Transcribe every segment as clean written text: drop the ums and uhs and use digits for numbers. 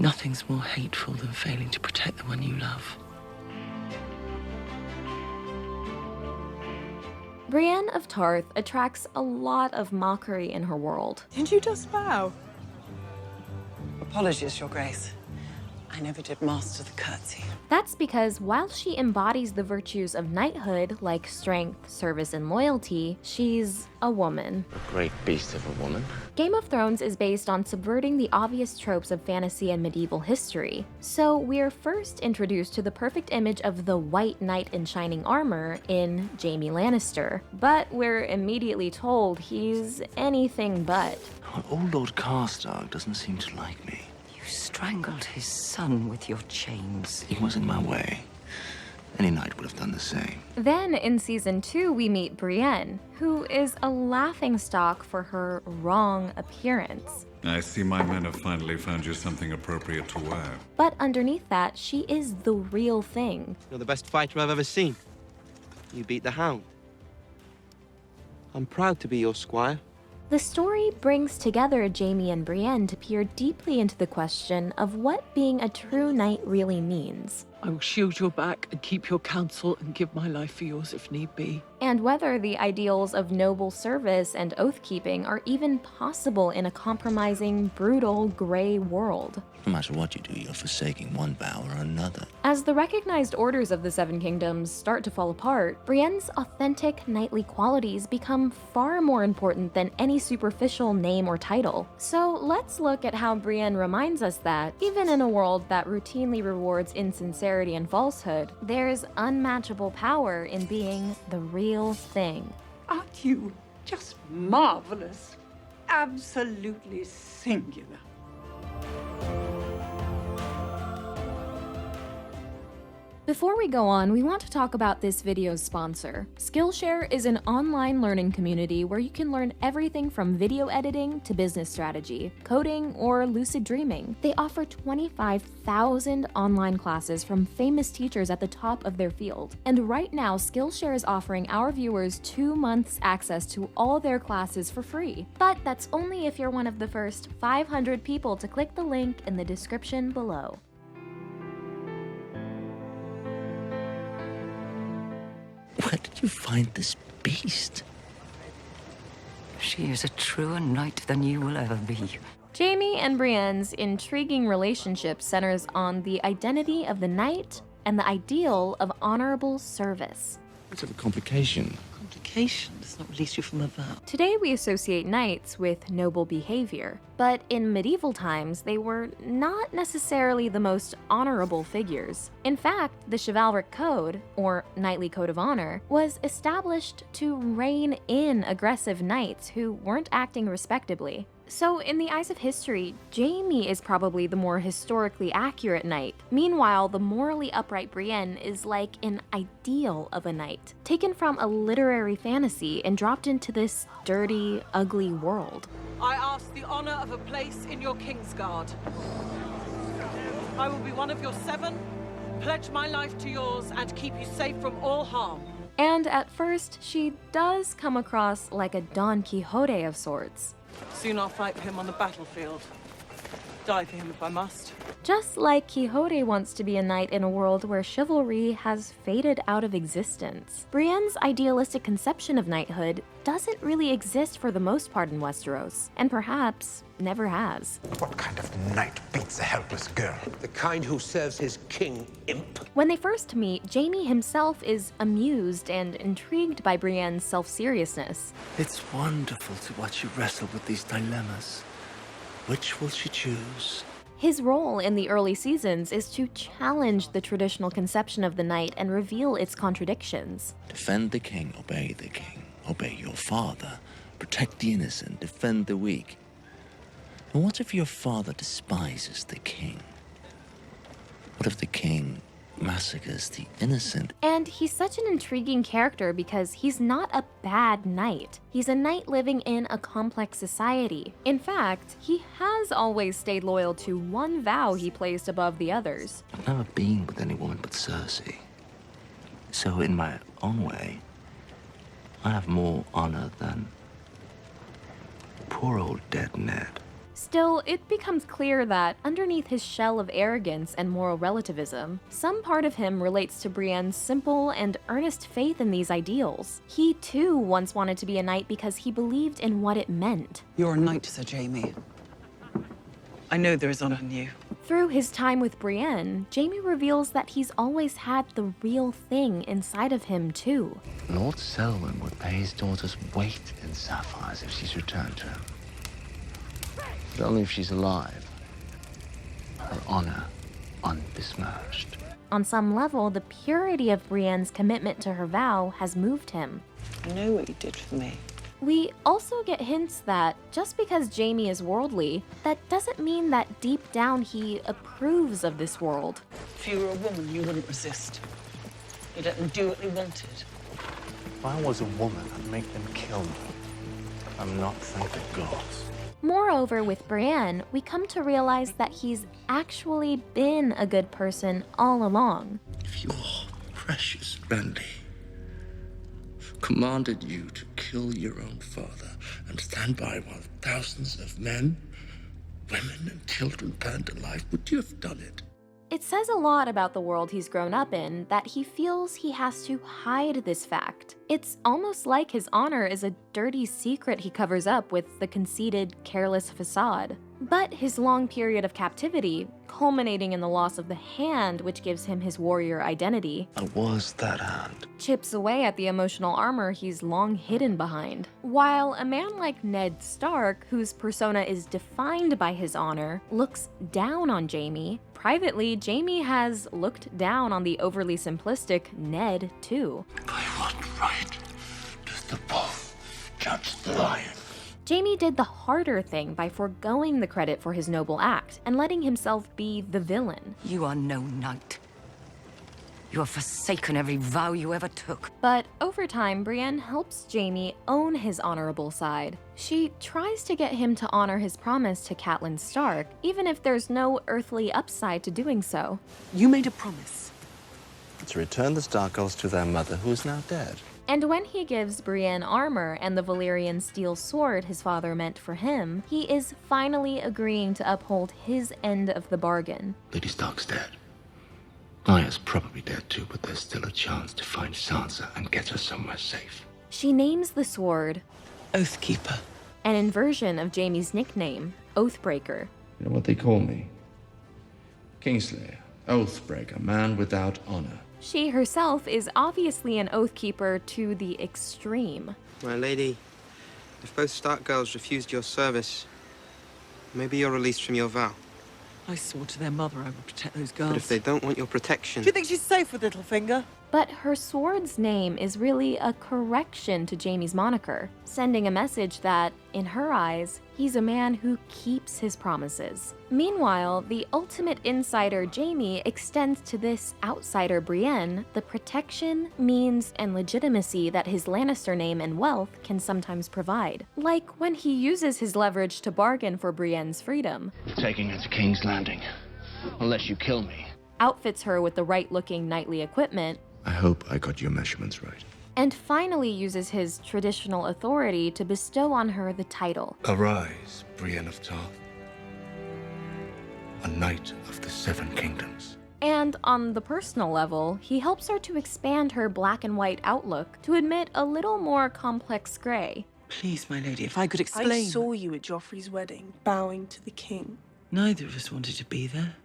Nothing's more hateful than failing to protect the one you love. Brienne of Tarth attracts a lot of mockery in her world. Did you just bow? Apologies, Your Grace. I never did master the curtsy. That's because while she embodies the virtues of knighthood, like strength, service, and loyalty, she's a woman. A great beast of a woman. Game of Thrones is based on subverting the obvious tropes of fantasy and medieval history. So we're first introduced to the perfect image of the white knight in shining armor in Jaime Lannister. But we're immediately told he's anything but. Well, old Lord Karstark doesn't seem to like me. You strangled his son with your chains. He was in my way. Any knight would have done the same. Then in season 2, we meet Brienne, who is a laughingstock for her wrong appearance. I see my men have finally found you something appropriate to wear. But underneath that, she is the real thing. You're the best fighter I've ever seen. You beat the Hound. I'm proud to be your squire. The story brings together Jaime and Brienne to peer deeply into the question of what being a true knight really means. I will shield your back and keep your counsel and give my life for yours if need be. And whether the ideals of noble service and oath-keeping are even possible in a compromising, brutal, gray world. No matter what you do, you're forsaking one vow or another. As the recognized orders of the Seven Kingdoms start to fall apart, Brienne's authentic knightly qualities become far more important than any superficial name or title. So let's look at how Brienne reminds us that, even in a world that routinely rewards insincerity and falsehood, there's unmatchable power in being the real thing. Aren't you just marvelous? Absolutely singular. Before we go on, we want to talk about this video's sponsor. Skillshare is an online learning community where you can learn everything from video editing to business strategy, coding, or lucid dreaming. They offer 25,000 online classes from famous teachers at the top of their field. And right now, Skillshare is offering our viewers 2 months access to all their classes for free. But that's only if you're one of the first 500 people to click the link in the description below. Where did you find this beast? She is a truer knight than you will ever be. Jaime and Brienne's intriguing relationship centers on the identity of the knight and the ideal of honorable service. It's a complication. Complication does not release you from a vow. Today we associate knights with noble behavior, but in medieval times they were not necessarily the most honorable figures. In fact, the chivalric code, or knightly code of honor, was established to rein in aggressive knights who weren't acting respectably. So in the eyes of history, Jaime is probably the more historically accurate knight. Meanwhile, the morally upright Brienne is like an ideal of a knight, taken from a literary fantasy and dropped into this dirty, ugly world. I ask the honor of a place in your Kingsguard. I will be one of your 7, pledge my life to yours, and keep you safe from all harm. And at first, she does come across like a Don Quixote of sorts. Soon I'll fight for him on the battlefield. Die for him if I must. Just like Quixote wants to be a knight in a world where chivalry has faded out of existence. Brienne's idealistic conception of knighthood doesn't really exist for the most part in Westeros, and perhaps never has. What kind of knight beats a helpless girl? The kind who serves his king, imp. When they first meet, Jaime himself is amused and intrigued by Brienne's self-seriousness. It's wonderful to watch you wrestle with these dilemmas. Which will she choose? His role in the early seasons is to challenge the traditional conception of the knight and reveal its contradictions. Defend the king, obey the king. Obey your father. Protect the innocent, defend the weak. And what if your father despises the king? What if the king massacres the innocent? And he's such an intriguing character because he's not a bad knight. He's a knight living in a complex society. In fact, he has always stayed loyal to one vow he placed above the others. I've never been with any woman but Cersei. So in my own way, I have more honor than poor old dead Ned. Still, it becomes clear that underneath his shell of arrogance and moral relativism, some part of him relates to Brienne's simple and earnest faith in these ideals. He too once wanted to be a knight because he believed in what it meant. You're a knight, Sir Jaime. I know there is honor in you. Through his time with Brienne, Jaime reveals that he's always had the real thing inside of him too. Lord Selwyn would pay his daughter's weight in sapphires if she's returned to him. But only if she's alive. Her honor unbesmirched. On some level, the purity of Brienne's commitment to her vow has moved him. I know what you did for me. We also get hints that just because Jaime is worldly, that doesn't mean that deep down he approves of this world. If you were a woman, you wouldn't resist. You'd let them do what they wanted. If I was a woman, I'd make them kill me. I'm not, thank the gods. Moreover, with Brienne, we come to realize that he's actually been a good person all along. If your precious Brandy commanded you to kill your own father and stand by while thousands of men, women, and children burned to life, would you have done it? It says a lot about the world he's grown up in that he feels he has to hide this fact. It's almost like his honor is a dirty secret he covers up with the conceited, careless facade. But his long period of captivity, culminating in the loss of the hand which gives him his warrior identity, And was that hand? chips away at the emotional armor he's long hidden behind. While a man like Ned Stark, whose persona is defined by his honor, looks down on Jaime, privately, Jaime has looked down on the overly simplistic Ned too. By what right does the wolf judge the lion? Jaime did the harder thing by foregoing the credit for his noble act and letting himself be the villain. You are no knight. You have forsaken every vow you ever took. But over time, Brienne helps Jaime own his honorable side. She tries to get him to honor his promise to Catelyn Stark, even if there's no earthly upside to doing so. You made a promise. To return the Stark girls to their mother, who is now dead. And when he gives Brienne armor and the Valyrian steel sword his father meant for him, he is finally agreeing to uphold his end of the bargain. Lady Stark's dead. Arya's probably dead too, but there's still a chance to find Sansa and get her somewhere safe. She names the sword Oathkeeper. an inversion of Jaime's nickname, Oathbreaker. You know what they call me? Kingslayer, Oathbreaker, man without honor. She herself is obviously an Oathkeeper to the extreme. My lady, if both Stark girls refused your service, maybe you're released from your vow. I swore to their mother I would protect those girls. But if they don't want your protection... Do you think she's safe with Littlefinger? But her sword's name is really a correction to Jaime's moniker, sending a message that, in her eyes, he's a man who keeps his promises. Meanwhile, the ultimate insider Jaime extends to this outsider Brienne the protection, means, and legitimacy that his Lannister name and wealth can sometimes provide. Like when he uses his leverage to bargain for Brienne's freedom. Taking her to King's Landing, unless you kill me. Outfits her with the right-looking knightly equipment, I hope I got your measurements right. and finally uses his traditional authority to bestow on her the title. Arise, Brienne of Tarth, a knight of the Seven Kingdoms. And on the personal level, he helps her to expand her black and white outlook to admit a little more complex gray. Please, my lady, if I could explain. I saw you at Joffrey's wedding, bowing to the king. Neither of us wanted to be there.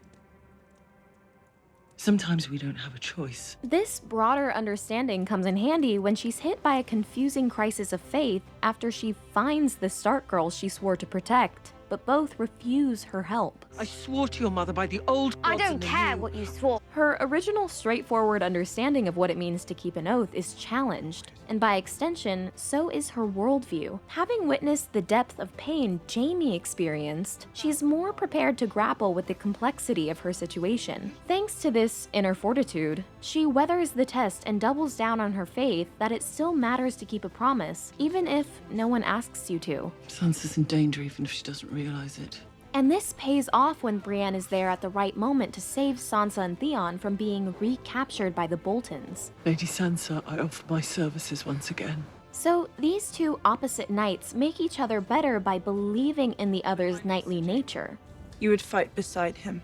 Sometimes we don't have a choice. This broader understanding comes in handy when she's hit by a confusing crisis of faith after she finds the Stark girls she swore to protect, but both refuse her help. I swore to your mother by the old gods. I don't and the care new. what you swore. Her original straightforward understanding of what it means to keep an oath is challenged, and by extension, so is her worldview. Having witnessed the depth of pain Jaime experienced, she's more prepared to grapple with the complexity of her situation. Thanks to this inner fortitude, she weathers the test and doubles down on her faith that it still matters to keep a promise, even if no one asks you to. Sansa's in danger even if she doesn't realize it. And this pays off when Brienne is there at the right moment to save Sansa and Theon from being recaptured by the Boltons. Lady Sansa, I offer my services once again. So these two opposite knights make each other better by believing in the other's knightly nature. You would fight beside him.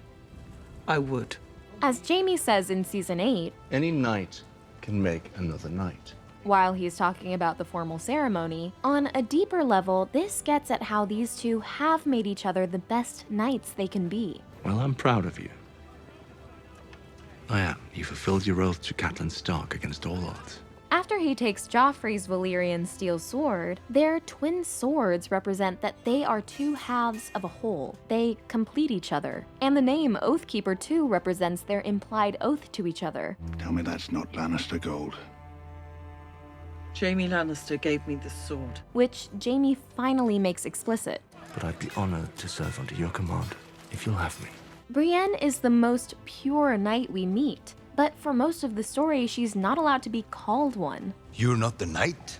I would. As JAIME says in Season 8, Any knight can make another knight. while he's talking about the formal ceremony, on a deeper level, this gets at how these two have made each other the best knights they can be. Well, I'm proud of you. I am. You fulfilled your oath to Catelyn Stark against all odds. After he takes Joffrey's Valyrian steel sword, their twin swords represent that they are two halves of a whole. They complete each other. And the name Oathkeeper too represents their implied oath to each other. Tell me that's not Lannister gold. Jaime Lannister gave me this sword. Which JAIME finally makes explicit. But I'd be honored to serve under your command, if you'll have me. Brienne is the most pure knight we meet, but for most of the story, she's not allowed to be called one. You're not the knight?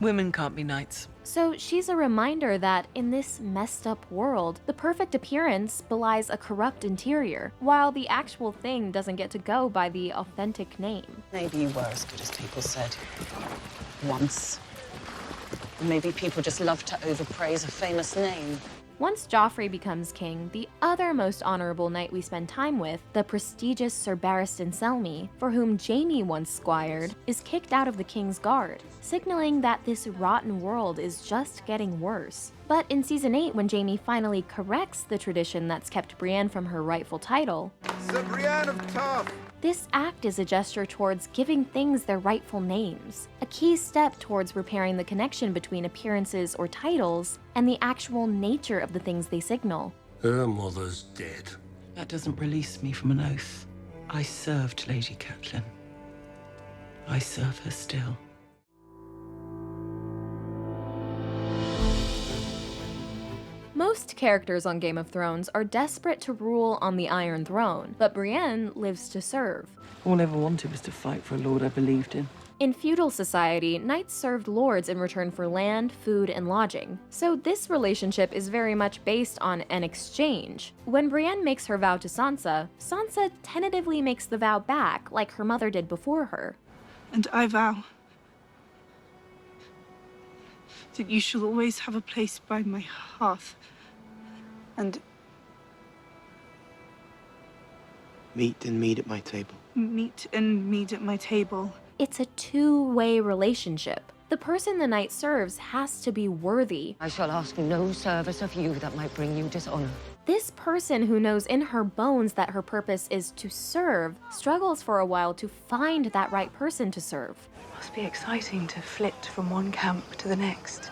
Women can't be knights. So she's a reminder that in this messed up world, the perfect appearance belies a corrupt interior, while the actual thing doesn't get to go by the authentic name. Maybe you were as good as people said. Once. Maybe people just love to overpraise a famous name. Once Joffrey becomes king, the other most honorable knight we spend time with, the prestigious Sir Barristan Selmy, for whom JAIME once squired, is kicked out of the king's guard, signaling that this rotten world is just getting worse. But in Season 8, when JAIME finally corrects the tradition that's kept Brienne from her rightful title, Sir Brienne of Tarth! This act is a gesture towards giving things their rightful names, a key step towards repairing the connection between appearances or titles and the actual nature of the things they signal. Her mother's dead. That doesn't release me from an oath. I served Lady Catelyn. I serve her still. Most characters on Game of Thrones are desperate to rule on the Iron Throne, but Brienne lives to serve. All I ever wanted was to fight for a lord I believed in. In feudal society, knights served lords in return for land, food, and lodging. So this relationship is very much based on an exchange. When Brienne makes her vow to Sansa, Sansa tentatively makes the vow back like her mother did before her. And I vow that you shall always have a place by my hearth. And Meat and mead at my table. meat and mead at my table. It's a two-way relationship. The person the knight serves has to be worthy. I shall ask no service of you that might bring you dishonor. This person who knows in her bones that her purpose is to serve struggles for a while to find that right person to serve. Must be exciting to flit from one camp to the next,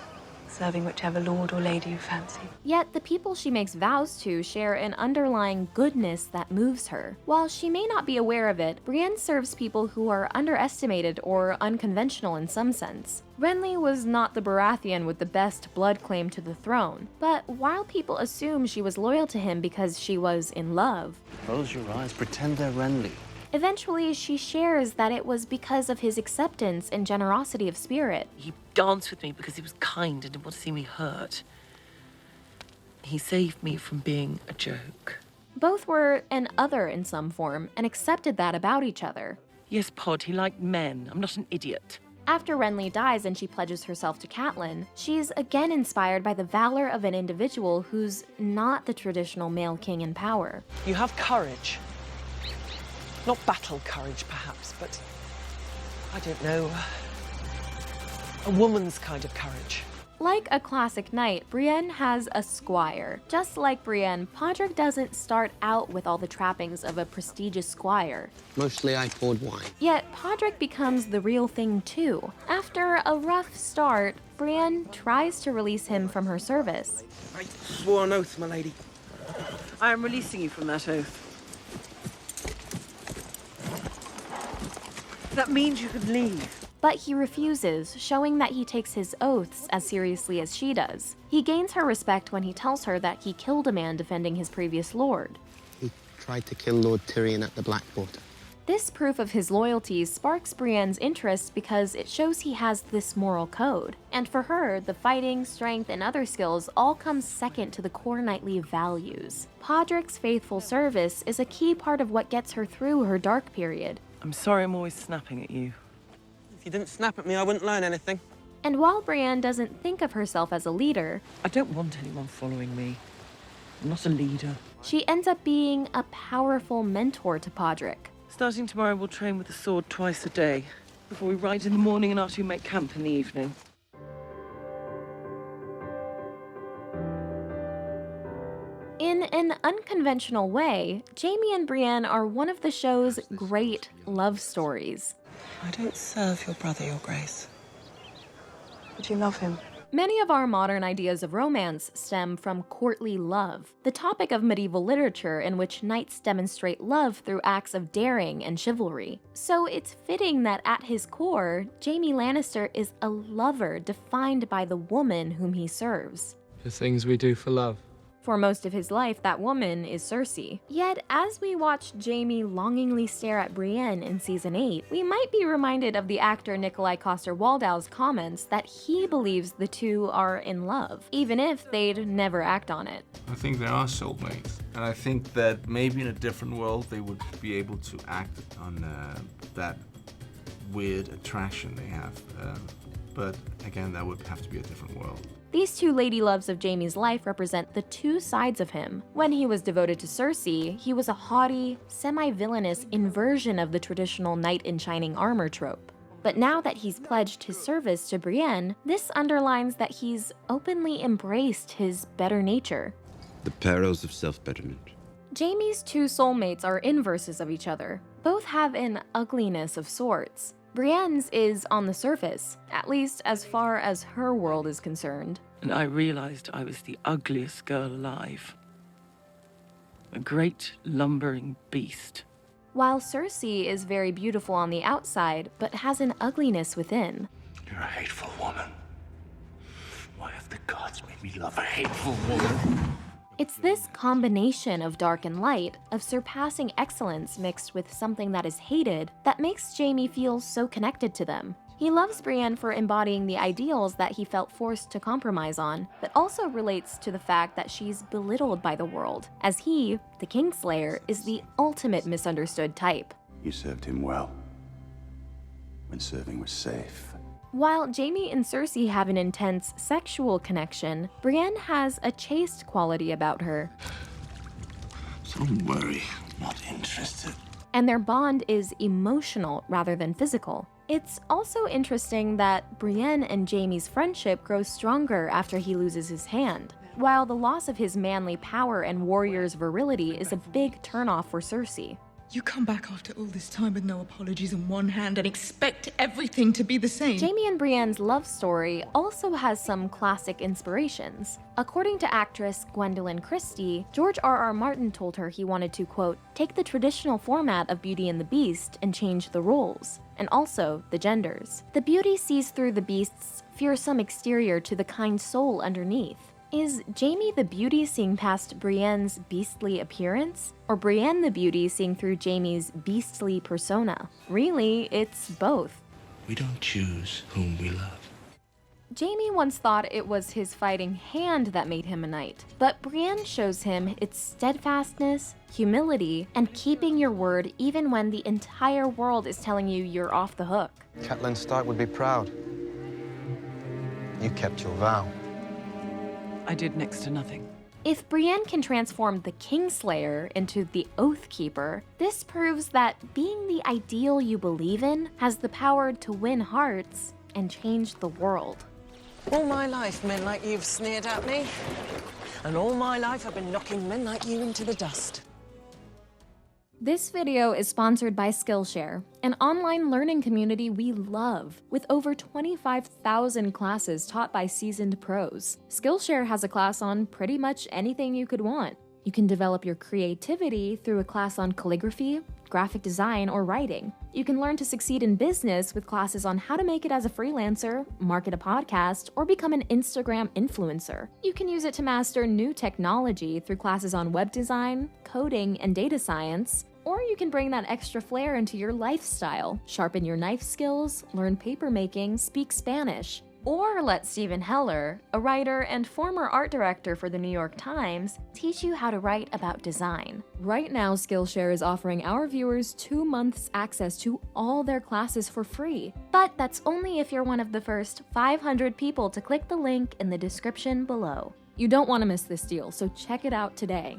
serving whichever lord or lady you fancy. Yet the people she makes vows to share an underlying goodness that moves her. While she may not be aware of it, Brienne serves people who are underestimated or unconventional in some sense. Renly was not the Baratheon with the best blood claim to the throne, but while people assume she was loyal to him because she was in love, Close your eyes, pretend they're Renly. eventually she shares that it was because of his acceptance and generosity of spirit. He danced with me because he was kind and didn't want to see me hurt. He saved me from being a joke. Both were an other in some form and accepted that about each other. Yes, Pod, he liked men. I'm not an idiot. After Renly dies and she pledges herself to Catelyn, she's again inspired by the valor of an individual who's not the traditional male king in power. You have courage. Not battle courage, perhaps, but I don't know. A woman's kind of courage. Like a classic knight, Brienne has a squire. Just like Brienne, Podrick doesn't start out with all the trappings of a prestigious squire. Mostly I poured wine. Yet Podrick becomes the real thing too. After a rough start, Brienne tries to release him from her service. I swore an oath, my lady. I am releasing you from that oath. That means you can leave. But he refuses, showing that he takes his oaths as seriously as she does. He gains her respect when he tells her that he killed a man defending his previous lord. He tried to kill Lord Tyrion at the Blackwater. This proof of his loyalty sparks Brienne's interest because it shows he has this moral code. And for her, the fighting, strength, and other skills all come second to the core knightly values. Podrick's faithful service is a key part of what gets her through her dark period. I'm sorry I'm always snapping at you. you didn't snap at me, I wouldn't learn anything. And while Brienne doesn't think of herself as a leader, I don't want anyone following me. I'm not a leader. she ends up being a powerful mentor to Podrick. Starting tomorrow, we'll train with the sword twice a day. Before we ride in the morning and after we make camp in the evening. In an unconventional way, Jaime and Brienne are one of the show's great love stories. I don't serve your brother, Your Grace. But you love him. Many of our modern ideas of romance stem from courtly love, the topic of medieval literature in which knights demonstrate love through acts of daring and chivalry. So it's fitting that at his core, Jaime Lannister is a lover defined by the woman whom he serves. The things we do for love. For most of his life, that woman is Cersei. Yet, as we watch Jaime longingly stare at Brienne in Season 8, we might be reminded of the actor Nikolai Coster-Waldau's comments that he believes the two are in love, even if they'd never act on it. I think there are soulmates. And I think that maybe in a different world they would be able to act on that weird attraction they have. But again, that would have to be a different world. These two lady loves of Jaime's life represent the two sides of him. When he was devoted to Cersei, he was a haughty, semi-villainous inversion of the traditional knight in shining armor trope. But now that he's pledged his service to Brienne, this underlines that he's openly embraced his better nature. The perils of self-betterment. Jaime's two soulmates are inverses of each other. Both have an ugliness of sorts. Brienne's is on the surface, at least as far as her world is concerned. And I realized I was the ugliest girl alive. A great lumbering beast. While Cersei is very beautiful on the outside, but has an ugliness within. You're a hateful woman. Why have the gods made me love a hateful woman? It's this combination of dark and light, of surpassing excellence mixed with something that is hated, that makes Jaime feel so connected to them. He loves Brienne for embodying the ideals that he felt forced to compromise on, but also relates to the fact that she's belittled by the world, as he, the Kingslayer, is the ultimate misunderstood type. You served him well, when serving was safe. While Jaime and Cersei have an intense sexual connection, Brienne has a chaste quality about her. Don't worry, not interested. And their bond is emotional rather than physical. It's also interesting that Brienne and Jaime's friendship grows stronger after he loses his hand. While the loss of his manly power and warrior's virility is a big turnoff for Cersei. You come back after all this time with no apologies in one hand and expect everything to be the same. Jaime and Brienne's love story also has some classic inspirations. According to actress Gwendolyn Christie, George R.R. Martin told her he wanted to, quote, take the traditional format of Beauty and the Beast and change the roles, and also the genders. The beauty sees through the beast's fearsome exterior to the kind soul underneath. Is Jaime the beauty seeing past Brienne's beastly appearance? Or Brienne the beauty seeing through Jaime's beastly persona? Really, it's both. We don't choose whom we love. Jaime once thought it was his fighting hand that made him a knight, but Brienne shows him its steadfastness, humility, and keeping your word even when the entire world is telling you you're off the hook. Catelyn Stark would be proud. You kept your vow. I did next to nothing. If Brienne can transform the Kingslayer into the Oathkeeper, this proves that being the ideal you believe in has the power to win hearts and change the world. All my life, men like you've sneered at me. And all my life, I've been knocking men like you into the dust. This video is sponsored by SkILLSHARE, an online learning community we love, with over 25,000 classes taught by seasoned pros. SkILLSHARE has a class on pretty much anything you could want. You can develop your creativity through a class on calligraphy, graphic design, or writing. You can learn to succeed in business with classes on how to make it as a freelancer, market a podcast, or become an Instagram influencer. You can use it to master new technology through classes on web design, coding, and data science. Or you can bring that extra flair into your lifestyle, sharpen your knife skills, learn paper making, speak Spanish. Or let Stephen Heller, a writer and former art director for the New York Times, teach you how to write about design. Right now, Skillshare is offering our viewers 2 months access to all their classes for free. But that's only if you're one of the first 500 people to click the link in the description below. You don't want to miss this deal, so check it out today.